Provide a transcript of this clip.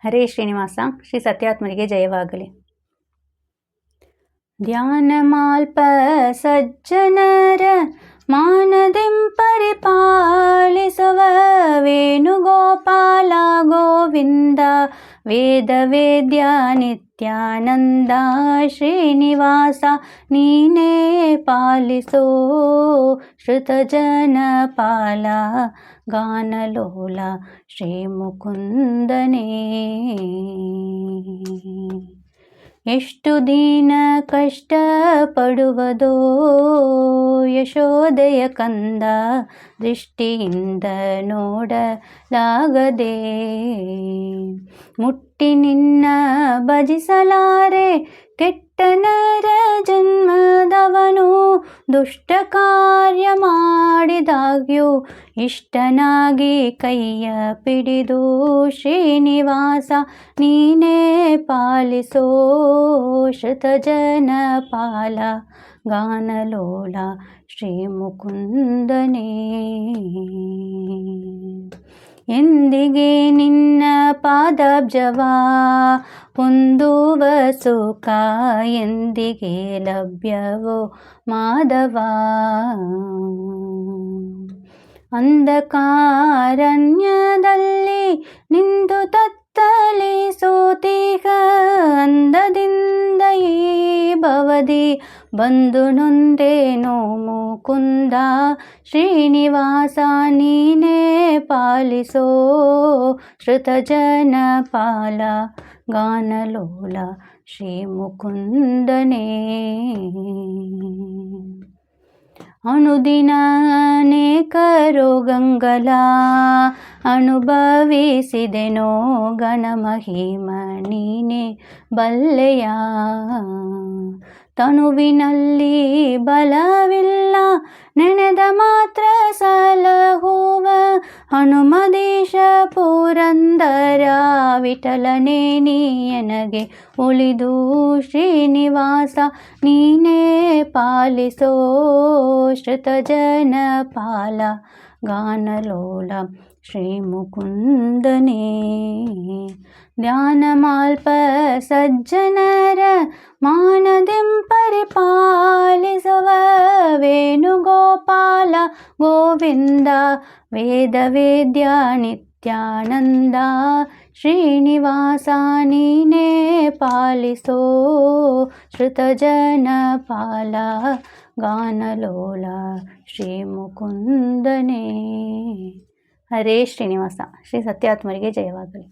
ಹರೇ ಶ್ರೀನಿವಾಸ. ಶ್ರೀ ಸತ್ಯಾತ್ಮರಿಗೆ ಜಯವಾಗಲಿ. ಧ್ಯಾನ ಮಾಲ್ಪ ಸಜ್ಜನರ ಮಾನದಿಂ ಪರಿಪಾಲಿಸುವ ವೇಣುಗೋಪಾಲ ಗೋವಿಂದ ವೇದ ವೇದ್ಯ ನಿತ್ಯಾನಂದ ಶ್ರೀನಿವಾಸ ನೀನೇ ಪಾಲಿಸೋ ಶ್ರುತಜನ ಪಾಲ ಗಾನಲೋಲ ಶ್ರೀ ಮುಕುಂದನೇ. ಎಷ್ಟು ದೀನ ಕಷ್ಟ ಪಡುವುದೋ ಯಶೋದೆಯ ಕಂದ, ದೃಷ್ಟಿಯಿಂದ ನೋಡಲಾಗದೆ ಮುಟ್ಟಿ ನಿನ್ನ ಭಜಿಸಲಾರೆ ಕೆಟ್ಟ ನರ ಜನ್ಮದವನು, ದುಷ್ಟ ಕಾರ್ಯ ಮಾಡಿದಾಗ್ಯೂ ಇಷ್ಟನಾಗಿ ಕೈಯ ಪಿಡಿದು ಶ್ರೀನಿವಾಸ ನೀನೇ ಪಾಲಿಸೋ ಶ್ರುತಜನ ಪಾಲ ಗಾನಲೋಲ ಶ್ರೀ ಮುಕುಂದನೇ. ಎಂದಿಗೆ ನಿನ್ನ ಪಾದಾಬ್ಜವ ಹೊಂದುವ ಸುಖ ಎಂದಿಗೆ ಲಭ್ಯವೋ ಮಾಧವ, ಅಂಧಕಾರಣ್ಯದಲ್ಲಿ ನಿಂದು ತತ್ತಲಿಸೋತೀಗ ಅಂದದಿಂದ ಈ ಭವದಿ ಬಂದು ನೊಂದೇನೋ ಮುಕುಂದ, ಶ್ರೀನಿವಾಸ ನೀನೇ ಪಾಲಿಸೋ ಶ್ರುತಜನ ಪಾಲ ಗಾನಲೋಲ ಶ್ರೀ ಮುಕುಂದನೇ. ಅನುದಿನ ಅನೇಕ ರೋಗಂಗಳ ಅನುಭವಿಸಿದೆನೋ ಗಣಮಹಿಮ ನೀನೇ ಬಲ್ಲೆಯ, ತನುವಿನಲ್ಲಿ ಬಲವಿಲ್ಲ ನೆನೆದ ಮಾತ್ರ ಸಲಹುವ ಹನುಮದೀಶ ಪುರಂದರ ವಿಠಲನೇ ನೀಯನಗೆ ಉಳಿದು ಶ್ರೀನಿವಾಸ ನೀನೇ ಪಾಲಿಸೋ ಶ್ರುತಜನ ಪಾಲ ಗಾನಲೋಲ ಶ್ರೀ ಮುಕುಂದನೇ. ಧ್ಯಾನ ಮಾಲ್ಪ ಸಜ್ಜನರ ಮಾನದಿಂ ಪರಿಪಾಲಿಸುವ ವೇಣುಗೋಪಾಲ ಗೋವಿಂದ ವೇದ ವೇದ್ಯ ನಿತ್ಯಾನಂದ ಶ್ರೀನಿವಾಸ ನೀನೇ ಪಾಲಿಸೋ ಶ್ರುತಜನ ಪಾಲ ಗಾನಲೋಲ ಶ್ರೀ ಮುಕುಂದನೇ. ಹರೇ ಶ್ರೀನಿವಾಸ. ಶ್ರೀ ಸತ್ಯಾತ್ಮರಿಗೆ ಜಯವಾಗಲಿ.